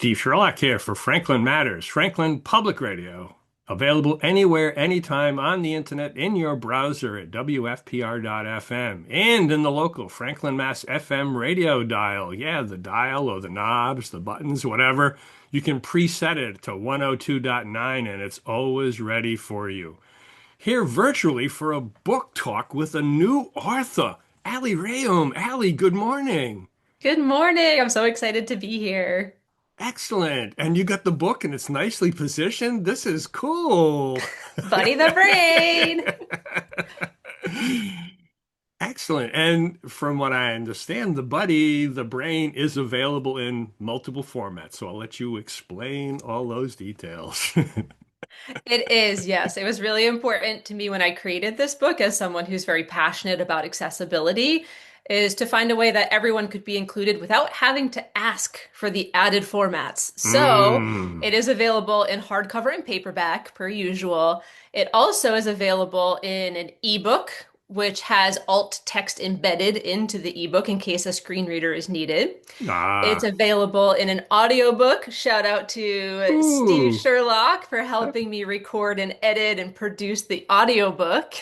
Steve Sherlock here for Franklin Matters, Franklin Public Radio. Available anywhere, anytime on the internet in your browser at WFPR.FM and in the local Franklin, Mass. FM radio dial. Yeah, the dial or the knobs, the buttons, whatever. You can preset it to 102.9 and it's always ready for you. Here virtually for a book talk with a new author, Ali Rheaume. Ali, good morning. Good morning. I'm so excited to be here. Excellent. And you got the book and it's nicely positioned. This is cool. Buddy the Brain. Excellent. And from what I understand, the buddy, the brain is available in multiple formats. So I'll let you explain all those details. It is, yes. It was really important to me when I created this book as someone who's very passionate about accessibility, is to find a way that everyone could be included without having to ask for the added formats. So Mm. it is available in hardcover and paperback per usual. It also is available in an ebook, which has alt text embedded into the ebook in case a screen reader is needed. It's Ah. available in an audiobook. Shout out to Steve Ooh. Sherlock for helping me record and edit and produce the audiobook.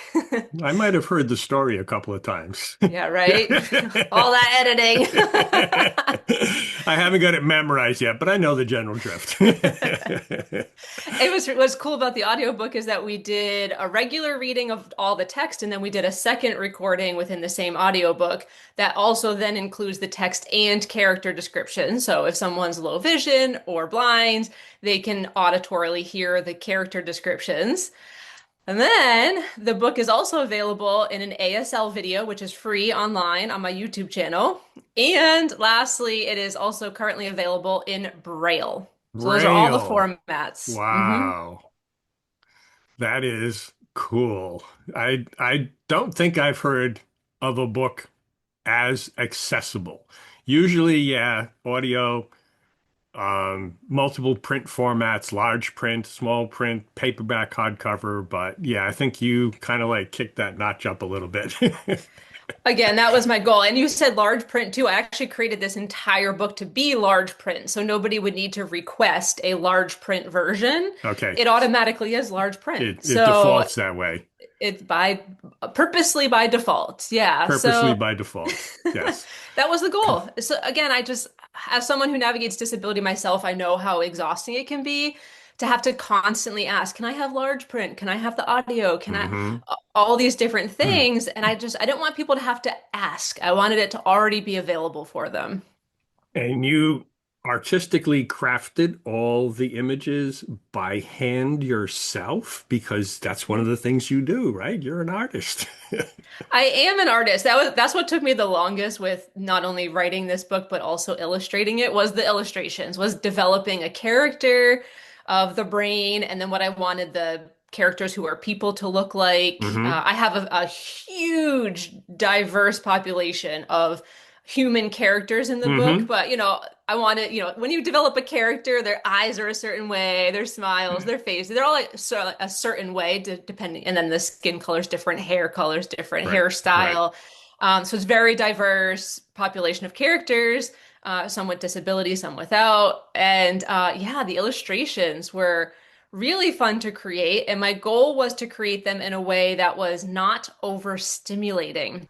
I might have heard the story a couple of times. Yeah, right. All that editing. I haven't got it memorized yet, but I know the general drift. It was what's cool about the audiobook is that we did a regular reading of all the text and then we did a second recording within the same audiobook that also then includes the text and character description. So if someone's low vision or blind, they can auditorily hear the character descriptions. And then the book is also available in an ASL video, which is free online on my YouTube channel. And lastly, it is also currently available in Braille. So those are all the Braille. formats. Wow. That is cool. I don't think I've heard of a book as accessible. Usually, yeah, audio, multiple print formats, large print, small print, paperback, hardcover, but yeah, I think you kind of like kicked that notch up a little bit. Again, that was my goal. And you said large print too. I actually created this entire book to be large print, so nobody would need to request a large print version. Okay. It automatically is large print. It So defaults that way, it's by purposely by default. Yeah. purposely So by default. Yes. that was the goal. So again, I just, as someone who navigates disability myself, I know how exhausting it can be to have to constantly ask, can I have large print? Can I have the audio? Can I Hmm. all these different things? And I didn't want people to have to ask. I wanted it to already be available for them. And you artistically crafted all the images by hand yourself because that's one of the things you do, right? You're an artist. I am an artist. That's what took me the longest with not only writing this book but also illustrating it was the illustrations, was developing a character of the brain and then what I wanted the characters who are people to look like. Hmm. I have a huge diverse population of human characters in the book, Hmm. but I wanted, when you develop a character, their eyes are a certain way, their smiles, their face, they're all like a certain way depending, and then the skin colors different, hair colors different, Right, right. hairstyle. So it's very diverse population of characters, some with disabilities, some without. And yeah, the illustrations were really fun to create. And my goal was to create them in a way that was not overstimulating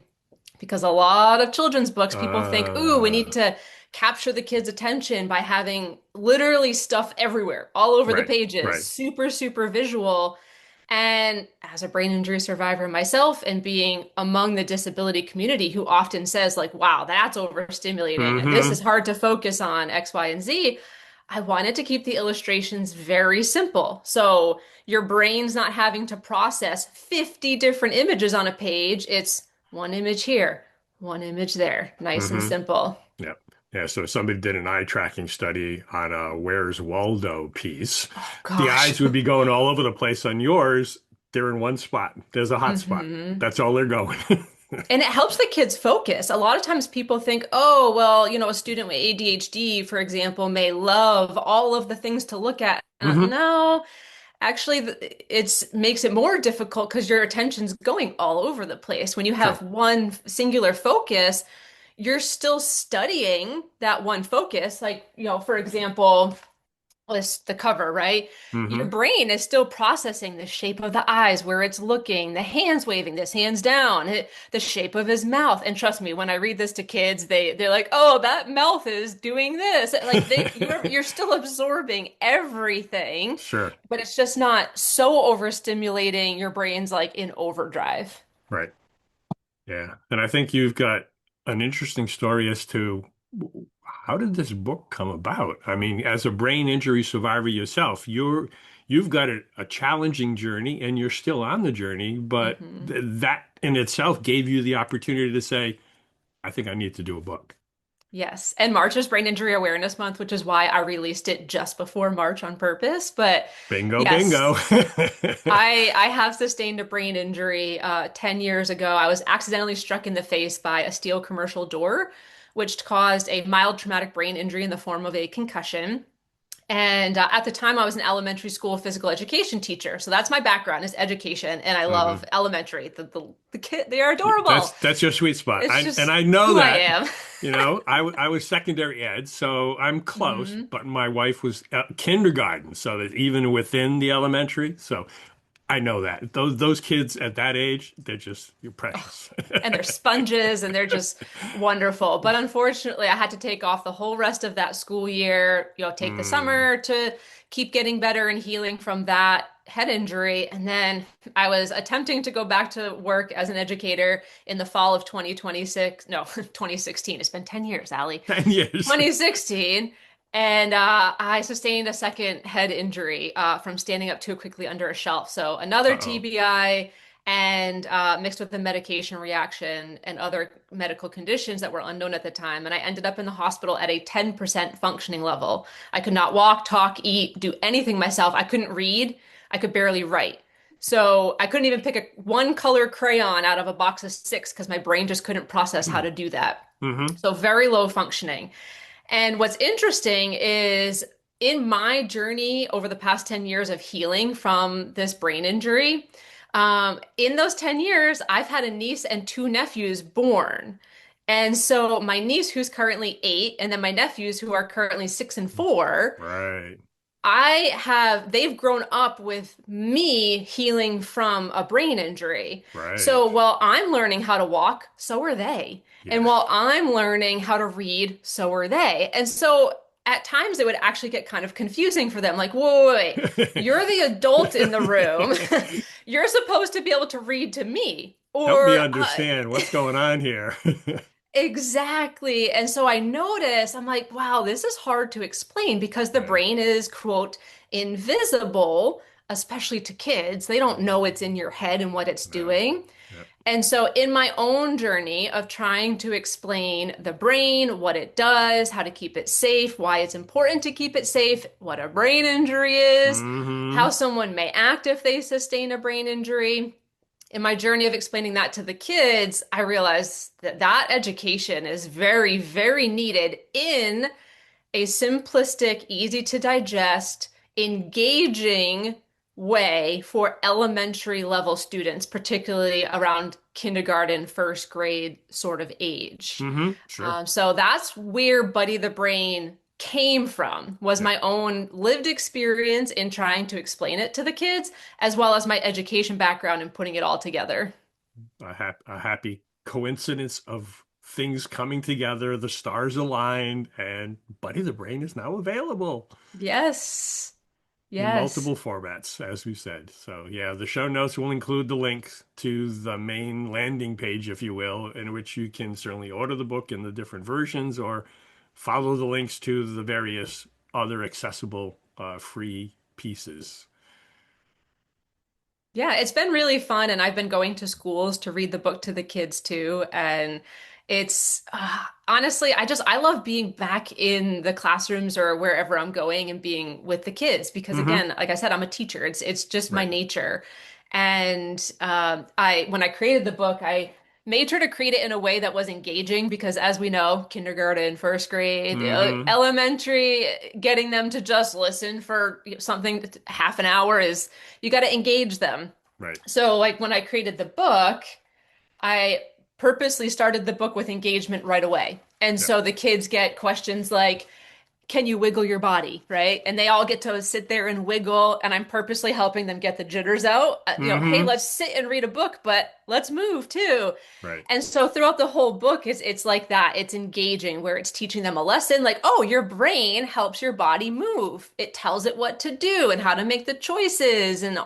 because a lot of children's books, people think, ooh, we need Uh, to capture the kids' attention by having literally stuff everywhere, all over the right, pages, right. super, super visual. And as a brain injury survivor myself, and being among the disability community who often says, like, wow, that's overstimulating, and this is Hmm. hard to focus on X, Y, and Z. I wanted to keep the illustrations very simple. So your brain's not having to process 50 different images on a page. It's one image here, one image there. Nice and Hmm. simple. Yeah. Yeah. So somebody did an eye tracking study on a Where's Waldo piece. Oh The gosh. eyes would be going all over the place on yours. They're in one spot. There's a hot spot. Hmm. That's all they're going. And it helps the kids focus. A lot of times people think, oh, well, a student with ADHD, for example, may love all of the things to look at. Hmm. No, actually, it's makes it more difficult because your attention's going all over the place. When you True. have one singular focus, you're still studying that one focus. Like, for example, list the cover, right? Your Hmm. brain is still processing the shape of the eyes, where it's looking, the hands waving, this hands down, the shape of his mouth. And trust me, when I read this to kids, they're like, "Oh, that mouth is doing this." Like you're still absorbing everything, Sure. but it's just not so overstimulating. Your brain's like in overdrive. Right. Yeah. And I think you've got an interesting story as to how did this book come about? I mean, as a brain injury survivor yourself, you've got a challenging journey and you're still on the journey, but Hmm. that in itself gave you the opportunity to say, I think I need to do a book. Yes. And March is Brain Injury Awareness Month, which is why I released it just before March on purpose. But Bingo, bingo. yes, I have sustained a brain injury 10 years ago. I was accidentally struck in the face by a steel commercial door, which caused a mild traumatic brain injury in the form of a concussion. And at the time, I was an elementary school physical education teacher. So that's my background is education, and I love Mhm. elementary. The kid, they are adorable. That's your sweet spot. It's And just I know who I that, am. I was secondary ed, so I'm close, Hmm. but my wife was kindergarten, so that even within the elementary, so I know that. Those kids at that age, they're just you're precious. And they're sponges and they're just wonderful. But unfortunately, I had to take off the whole rest of that school year, take the Mm, summer to keep getting better and healing from that head injury. And then I was attempting to go back to work as an educator in the fall of 2026. No, 2016. It's been 10 years, Ali. 10 years. 2016. And I sustained a second head injury from standing up too quickly under a shelf. So another Uh-oh. TBI and mixed with a medication reaction and other medical conditions that were unknown at the time. And I ended up in the hospital at a 10% functioning level. I could not walk, talk, eat, do anything myself. I couldn't read. I could barely write. So I couldn't even pick one color crayon out of a box of six because my brain just couldn't process how to do that. Hmm. So very low functioning. And what's interesting is in my journey over the past 10 years of healing from this brain injury, in those 10 years, I've had a niece and two nephews born. And so my niece, who's currently 8, and then my nephews, who are currently 6 and 4, Right. they've grown up with me healing from a brain injury. So Right. while I'm learning how to walk, so are they. And Yeah. while I'm learning how to read, so are they. And so at times it would actually get kind of confusing for them. Like, whoa, wait, wait, you're the adult in the room. You're supposed to be able to read to me. Help me Or understand what's going on here. exactly. And so I noticed, I'm like, wow, this is hard to explain because the Yeah. brain is, quote, invisible, especially to kids. They don't know it's in your head and what it's No. doing. Yeah. And so, in my own journey of trying to explain the brain, what it does, how to keep it safe, why it's important to keep it safe, what a brain injury is, how Hmm. someone may act if they sustain a brain injury, in my journey of explaining that to the kids, I realized that that education is very, very needed in a simplistic, easy to digest, engaging way for elementary level students, particularly around kindergarten, first grade sort of age. Hmm. Sure. So that's where Buddy the Brain came from, was Yeah. my own lived experience in trying to explain it to the kids, as well as my education background in putting it all together. A happy coincidence of things coming together, the stars aligned, and Buddy the Brain is now available Yes. in Yes. multiple formats, as we said. So, yeah, the show notes will include the links to the main landing page, if you will, in which you can certainly order the book in the different versions or follow the links to the various other accessible free pieces. Yeah, it's been really fun, and I've been going to schools to read the book to the kids too. And it's honestly, I love being back in the classrooms or wherever I'm going and being with the kids because Hmm. again, like I said, I'm a teacher. It's just my Right. nature. And I when I created the book, I made sure to create it in a way that was engaging because as we know, kindergarten, first grade, Hmm. elementary, getting them to just listen for something half an hour is you got to engage them. Right. So like when I created the book, I purposely started the book with engagement right away. And Yep. so the kids get questions like, can you wiggle your body, right? And they all get to sit there and wiggle, and I'm purposely helping them get the jitters out. Hey, Mm-hmm. let's sit and read a book, but let's move too. Right. And so throughout the whole book, it's like that. It's engaging, where it's teaching them a lesson like, oh, your brain helps your body move. It tells it what to do and how to make the choices. And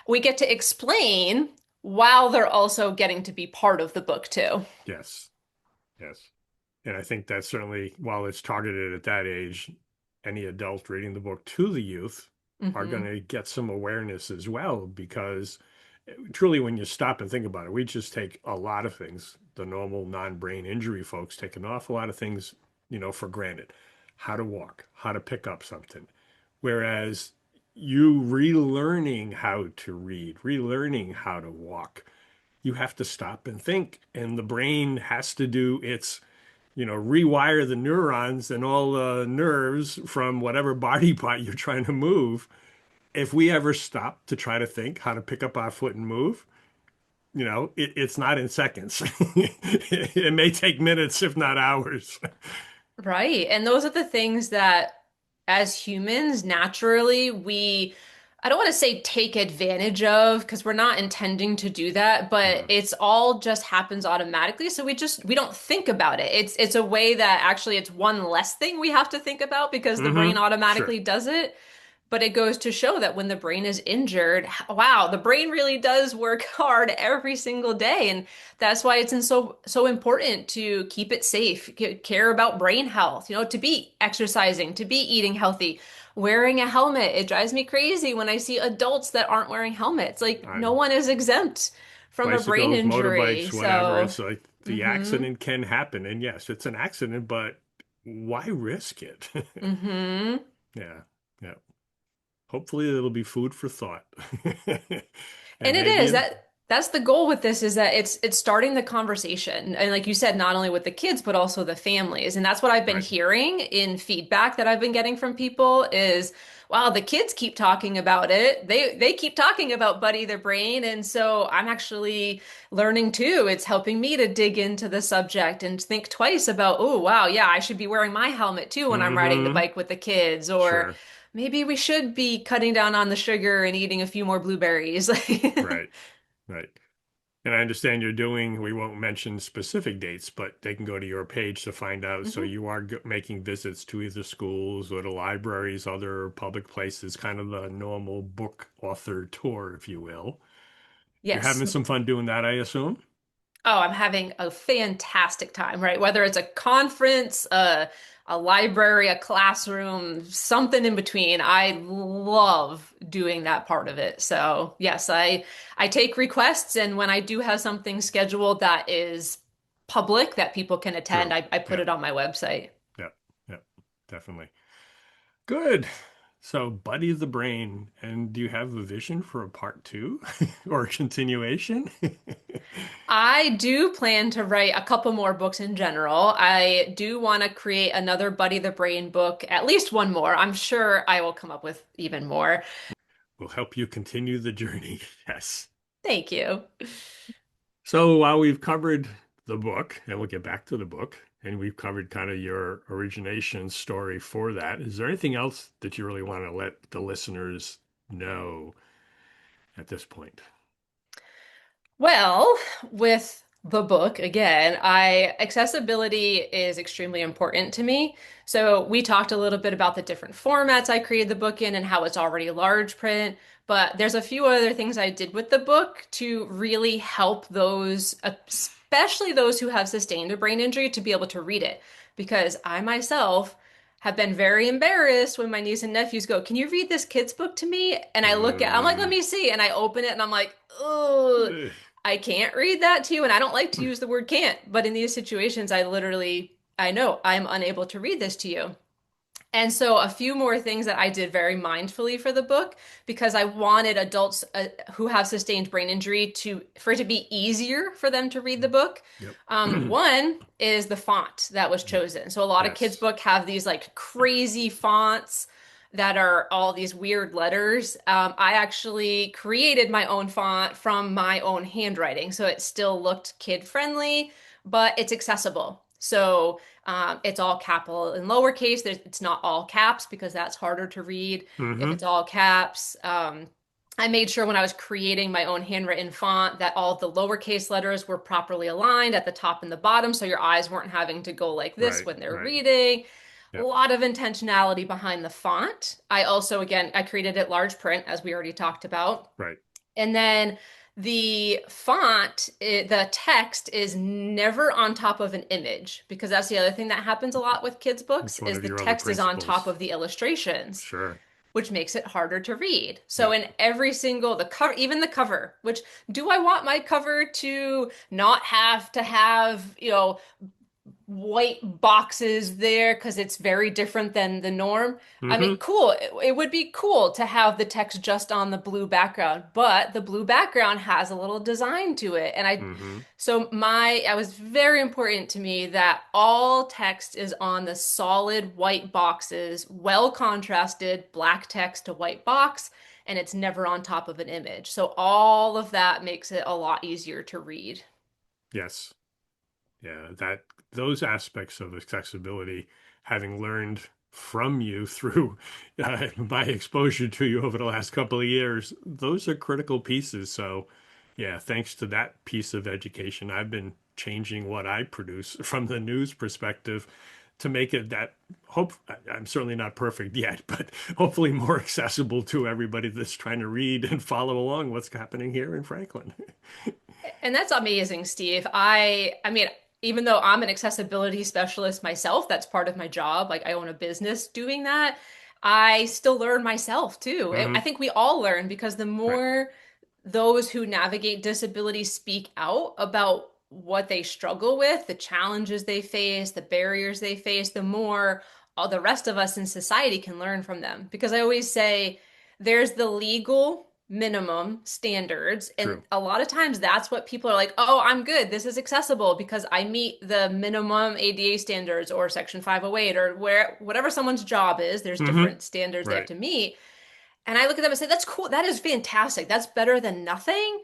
we get to explain while they're also getting to be part of the book too. Yes. Yes. And I think that certainly, while it's targeted at that age, any adult reading the book to the youth are going Hmm. to get some awareness as well, because truly, when you stop and think about it, we just take a lot of things, the normal non-brain injury folks take an awful lot of things, for granted. How to walk, how to pick up something. Whereas you relearning how to read, relearning how to walk, you have to stop and think, and the brain has to do its rewire the neurons and all the nerves from whatever body part you're trying to move. If we ever stop to try to think how to pick up our foot and move, it's not in seconds. It may take minutes, if not hours. Right. And those are the things that, as humans, naturally, I don't want to say take advantage of because we're not intending to do that, but Mm. it's all just happens automatically. So we don't think about it. It's a way that actually it's one less thing we have to think about because the brain Mm-hmm. Sure. automatically does it. But it goes to show that when the brain is injured, wow, the brain really does work hard every single day. And that's why it's so important to keep it safe, care about brain health, to be exercising, to be eating healthy, wearing a helmet. It drives me crazy when I see adults that aren't wearing helmets. Like no On one is exempt from a brain bicycles, injury. motorbikes, whatever, So, it's like the mm-hmm, accident can happen. And yes, it's an accident, but why risk it? mm-hmm. Yeah. Yeah. Hopefully it'll be food for thought. And And it maybe is in, that's the goal with this is that it's starting the conversation. And like you said, not only with the kids, but also the families. And that's what I've been right. hearing in feedback that I've been getting from people is, wow, the kids keep talking about it. They keep talking about Buddy the Brain. And so I'm actually learning too. It's helping me to dig into the subject and think twice about, oh, wow, yeah, I should be wearing my helmet too when I'm riding the Mm-hmm. bike with the kids. Or Sure. maybe we should be cutting down on the sugar and eating a few more blueberries. Right. Right. And I understand we won't mention specific dates, but they can go to your page to find out. So Mhm. you are making visits to either schools or the libraries, other public places, kind of a normal book author tour, if you will. You're Yes. having some fun doing that, I assume? Oh, I'm having a fantastic time, right? Whether it's a conference, a library, a classroom, something in between. I love doing that part of it. So, yes, I take requests, and when I do have something scheduled that is public that people can attend, True. I put Yeah. it on my website. Yeah. Yeah. Definitely. Good. So, Buddy the Brain, and do you have a vision for a part two or a continuation? I do plan to write a couple more books in general. I do want to create another Buddy the Brain book, at least one more. I'm sure I will come up with even more. Will help you continue the journey. Yes. Thank you. So while we've covered the book, and we'll get back to the book, and we've covered kind of your origination story for that, is there anything else that you really want to let the listeners know at this point? Well, with the book, again, I accessibility is extremely important to me. So we talked a little bit about the different formats I created the book in and how it's already large print, but there's a few other things I did with the book to really help those, especially those who have sustained a brain injury, to be able to read it. Because I myself have been very embarrassed when my niece and nephews go, "Can you read this kid's book to me?" And I look at, I'm like, "Let Mm. me see." And I open it and I'm like, "Oh, I can't read that to you." And I don't like to use the word can't, but in these situations, I know I'm unable to read this to you. And so a few more things that I did very mindfully for the book because I wanted adults who have sustained brain injury for it to be easier for them to read the book. Yep. One is the font that was chosen. So a lot of kids' Yes. book have these like crazy fonts. that are all these weird letters. I actually created my own font from my own handwriting. So it still looked kid friendly, but it's accessible. So it's all capital and lowercase. It's not all caps because that's harder to read. If Mm-hmm. it's all caps, I made sure when I was creating my own handwritten font that all of the lowercase letters were properly aligned at the top and the bottom so your eyes weren't having to go like this Right, when they're right. reading. A Yep, lot of intentionality behind the font. I also, again, I created it large print, as we already talked about. right. And then the font, the text is never on top of an image because that's the other thing that happens a lot with kids' books It's one is of the your other text is on top principles. of the illustrations, Sure. which makes it harder to read. So Yep. in every single the cover, even the cover, which do I want my cover to not have to have, white boxes there because it's very different than the norm. I mean, Mm-hmm. cool. It would be cool to have the text just on the blue background, but the blue background has a little design to it. Mm-hmm. I was very important to me that all text is on the solid white boxes, well contrasted black text to white box, and it's never on top of an image. So all of that makes it a lot easier to read. Yes. Yeah, that those aspects of accessibility, having learned from you through my exposure to you over the last couple of years, those are critical pieces. So, yeah, thanks to that piece of education, I've been changing what I produce from the news perspective to make it that hope I'm certainly not perfect yet, but hopefully more accessible to everybody that's trying to read and follow along what's happening here in Franklin. And that's amazing, Steve. I mean, even though I'm an accessibility specialist myself, that's part of my job. Like I own a business doing that. I still learn myself too. I Hmm. think we all learn because the Right. more those who navigate disability speak out about what they struggle with, the challenges they face, the barriers they face, the more all the rest of us in society can learn from them. Because I always say there's the legal minimum standards, and True. a lot of times that's what people are like, oh, I'm good. This is accessible because I meet the minimum ADA standards or Section 508 or where whatever someone's job is, there's Hmm. different standards they have Right. to meet. And I look at them and say, that's cool. That is fantastic. That's better than nothing,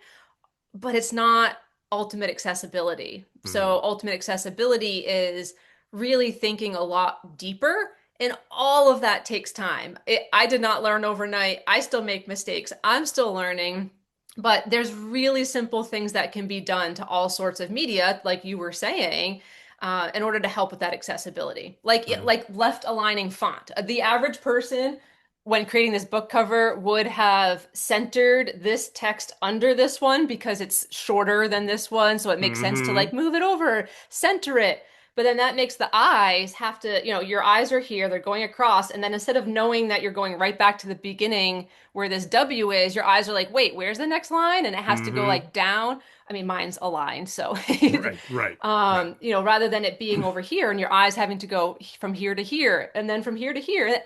but it's not ultimate accessibility. Hmm. So, ultimate accessibility is really thinking a lot deeper. And all of that takes time. I did not learn overnight. I still make mistakes. I'm still learning. But there's really simple things that can be done to all sorts of media, like you were saying, in order to help with that accessibility. Hmm. Like left aligning font. The average person when creating this book cover would have centered this text under this one because it's shorter than this one, so it makes sense to Hmm. like move it over, center it. But then that makes the eyes have to, your eyes are here, they're going across, and then instead of knowing that you're going right back to the beginning where this W is, your eyes are like, wait, where's the next line? And it has to go Hmm. like down. I mean, mine's aligned, so Right, right, right. rather than it being over here and your eyes having to go from here to here and then from here to here,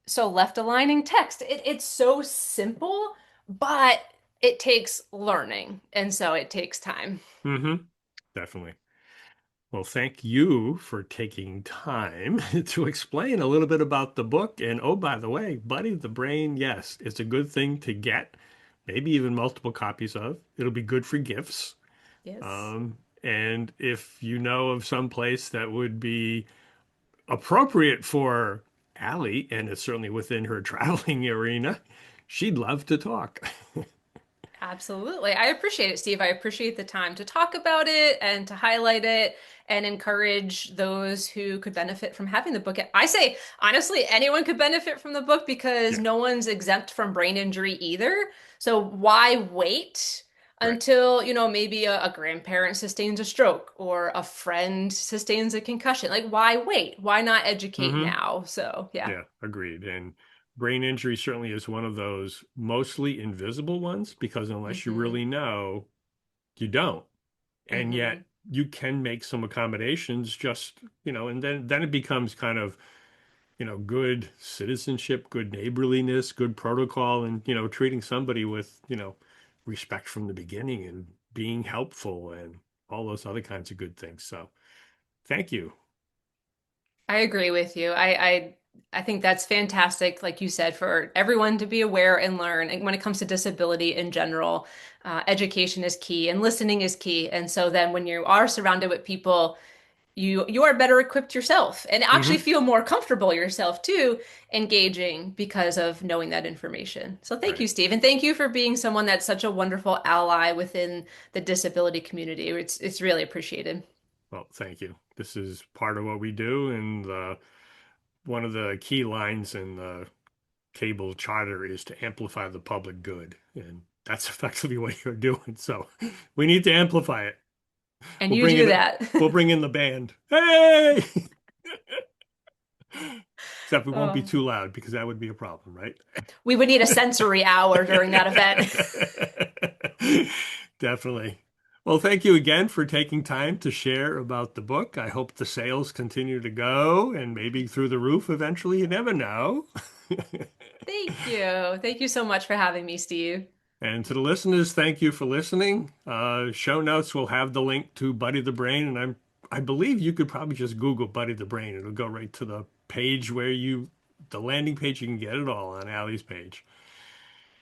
so left aligning text. It's so simple, but it takes learning. And so it takes time. Hmm. Definitely. Well, thank you for taking time to explain a little bit about the book. And oh, by the way, Buddy the Brain, yes, it's a good thing to get, maybe even multiple copies of. It'll be good for gifts. Yes. And if you know of some place that would be appropriate for Allie, and it's certainly within her traveling arena, she'd love to talk. Absolutely. I appreciate it, Steve. I appreciate the time to talk about it and to highlight it and encourage those who could benefit from having the book. I say, honestly, anyone could benefit from the book because Yeah, no one's exempt from brain injury either. So why wait right. until, maybe a grandparent sustains a stroke or a friend sustains a concussion? Like, why wait? Why not educate Hmm. now? So, yeah. Yeah, agreed. And brain injury certainly is one of those mostly invisible ones because unless you Hmm. really know, you don't. And Hmm. yet you can make some accommodations just, and then it becomes kind of, good citizenship, good neighborliness, good protocol, and, treating somebody with, respect from the beginning and being helpful and all those other kinds of good things. So thank you. I agree with you. I I think that's fantastic, like you said, for everyone to be aware and learn. And when it comes to disability in general, education is key and listening is key. And so then when you are surrounded with people, you are better equipped yourself and actually Hmm. feel more comfortable yourself too, engaging because of knowing that information. So thank you, Right. Steve, and thank you for being someone that's such a wonderful ally within the disability community. It's really appreciated. Well, thank you. This is part of what we do, and one of the key lines in the cable charter is to amplify the public good, and that's effectively what you're doing. So we need to amplify it. And We'll you bring do in that. we'll bring in the band. Hey! Except we won't be Oh, too loud because that would be a problem, right? we would need a sensory hour during that event. Definitely. Well, thank you again for taking time to share about the book. I hope the sales continue to go and maybe through the roof eventually. You never know. Thank you. Thank you so much for having me, Steve. And to the listeners, thank you for listening. Show notes will have the link to Buddy the Brain, and I believe you could probably just Google Buddy the Brain. It'll go right to the page the landing page. You can get it all on Ali's page.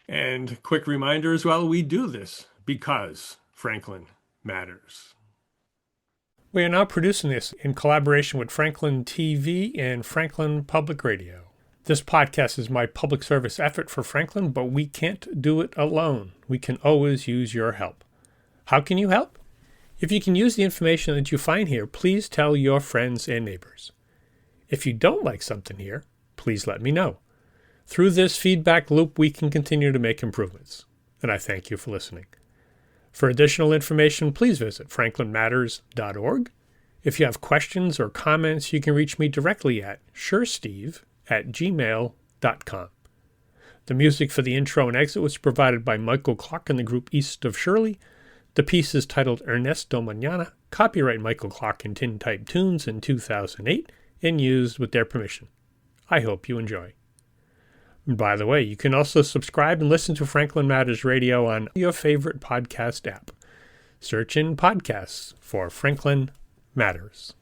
And quick reminder as well, we do this because Franklin matters. We are now producing this in collaboration with Franklin TV and Franklin Public Radio. This podcast is my public service effort for Franklin, but we can't do it alone. We can always use your help. How can you help? If you can use the information that you find here, please tell your friends and neighbors. If you don't like something here, please let me know. Through this feedback loop, we can continue to make improvements. And I thank you for listening. For additional information, please visit franklinmatters.org. If you have questions or comments, you can reach me directly at suresteve@gmail.com. The music for the intro and exit was provided by Michael Clark and the group East of Shirley. The piece is titled Ernesto Mañana, copyright Michael Clark and Tintype Tunes in 2008, and used with their permission. I hope you enjoy. And by the way, you can also subscribe and listen to Franklin Matters Radio on your favorite podcast app. Search in podcasts for Franklin Matters.